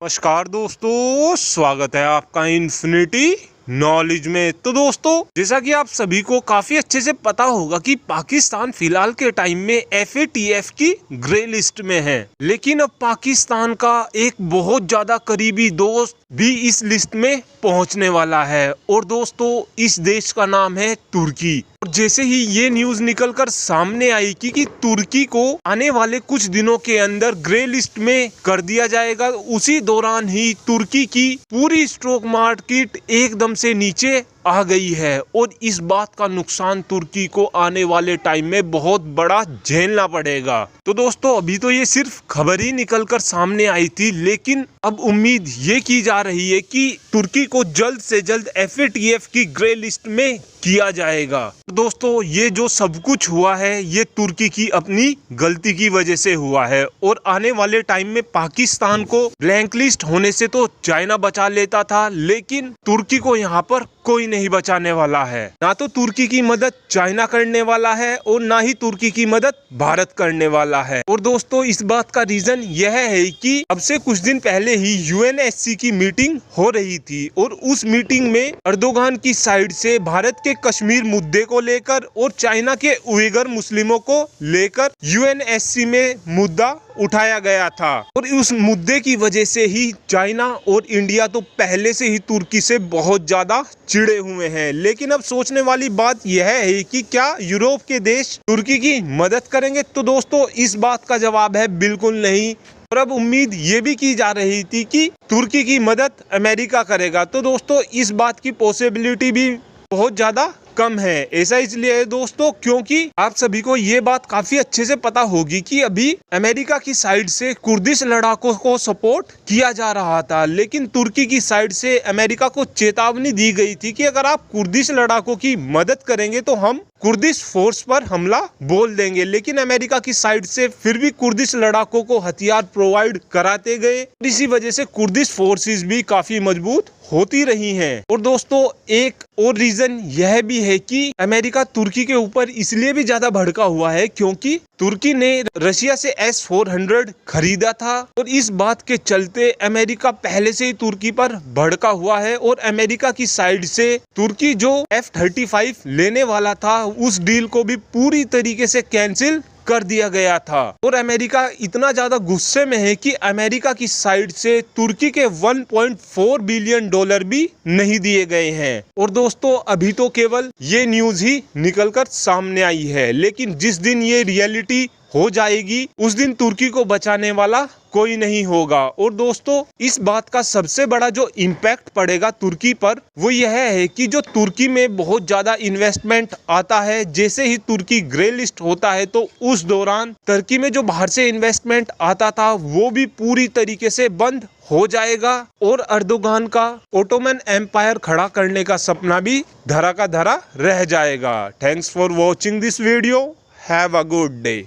नमस्कार दोस्तों, स्वागत है आपका इन्फिनिटी नॉलेज में। तो दोस्तों, जैसा कि आप सभी को काफी अच्छे से पता होगा कि पाकिस्तान फिलहाल के टाइम में FATF की ग्रे लिस्ट में है, लेकिन अब पाकिस्तान का एक बहुत ज्यादा करीबी दोस्त भी इस लिस्ट में पहुंचने वाला है। और दोस्तों, इस देश का नाम है तुर्की। और जैसे ही ये न्यूज निकलकर सामने आई कि तुर्की को आने वाले कुछ दिनों के अंदर ग्रे लिस्ट में कर दिया जाएगा, उसी दौरान ही तुर्की की पूरी स्टॉक मार्केट एकदम से नीचे आ गई है। और इस बात का नुकसान तुर्की को आने वाले टाइम में बहुत बड़ा झेलना पड़ेगा। तो दोस्तों, अभी तो ये सिर्फ खबर ही निकलकर सामने आई थी, लेकिन अब उम्मीद ये की जा रही है कि तुर्की को जल्द से जल्द FATF की ग्रे लिस्ट में किया जाएगा। दोस्तों, ये जो सब कुछ हुआ है ये तुर्की की अपनी गलती की वजह से हुआ है। और आने वाले टाइम में पाकिस्तान को ब्लैंक लिस्ट होने से तो चाइना बचा लेता था, लेकिन तुर्की को यहाँ पर कोई नहीं बचाने वाला है। ना तो तुर्की की मदद चाइना करने वाला है और ना ही तुर्की की मदद भारत करने वाला है। और दोस्तों, इस बात का रीजन यह है कि अब से कुछ दिन पहले ही UNSC की मीटिंग हो रही थी और उस मीटिंग में अर्दोगान की साइड से भारत के कश्मीर मुद्दे को लेकर और चाइना के उइगर मुस्लिमों को लेकर UNSC में मुद्दा उठाया गया था। और उस मुद्दे की वजह से ही चाइना और इंडिया तो पहले से ही तुर्की से बहुत ज्यादा चिढ़े हुए हैं। लेकिन अब सोचने वाली बात यह है कि क्या यूरोप के देश तुर्की की मदद करेंगे? तो दोस्तों, इस बात का जवाब है बिल्कुल नहीं। और अब उम्मीद ये भी की जा रही थी कि तुर्की की मदद अमेरिका करेगा। तो दोस्तों, इस बात की पॉसिबिलिटी भी बहुत ज्यादा कम है। ऐसा इसलिए है दोस्तों, क्योंकि आप सभी को ये बात काफी अच्छे से पता होगी कि अभी अमेरिका की साइड से कुर्दिश लड़ाकों को सपोर्ट किया जा रहा था, लेकिन तुर्की की साइड से अमेरिका को चेतावनी दी गई थी कि अगर आप कुर्दिश लड़ाकों की मदद करेंगे तो हम कुर्दिश फोर्स पर हमला बोल देंगे। लेकिन अमेरिका की साइड से फिर भी कुर्दिश लड़ाकों को हथियार प्रोवाइड कराते गए। इसी वजह से कुर्दिश फोर्सेस भी काफी मजबूत होती रही हैं। और दोस्तों, एक और रीजन यह भी है कि अमेरिका तुर्की के ऊपर इसलिए भी ज्यादा भड़का हुआ है क्योंकि तुर्की ने रशिया से S-400 खरीदा था। और इस बात के चलते अमेरिका पहले से ही तुर्की पर भड़का हुआ है। और अमेरिका की साइड से तुर्की जो F-35 लेने वाला था, उस डील को भी पूरी तरीके से कैंसिल कर दिया गया था। और अमेरिका इतना ज्यादा गुस्से में है कि अमेरिका की साइड से तुर्की के $1.4 बिलियन भी नहीं दिए गए हैं। और दोस्तों, अभी तो केवल ये न्यूज ही निकलकर सामने आई है, लेकिन जिस दिन ये रियलिटी हो जाएगी उस दिन तुर्की को बचाने वाला कोई नहीं होगा। और दोस्तों, इस बात का सबसे बड़ा जो इम्पैक्ट पड़ेगा तुर्की पर वो यह है कि जो तुर्की में बहुत ज्यादा इन्वेस्टमेंट आता है, जैसे ही तुर्की ग्रे लिस्ट होता है तो उस दौरान तुर्की में जो बाहर से इन्वेस्टमेंट आता था वो भी पूरी तरीके से बंद हो जाएगा। और अर्दोगान का ओटोमन एम्पायर खड़ा करने का सपना भी धरा का धरा रह जाएगा। Thanks for watching this video. Have a good day.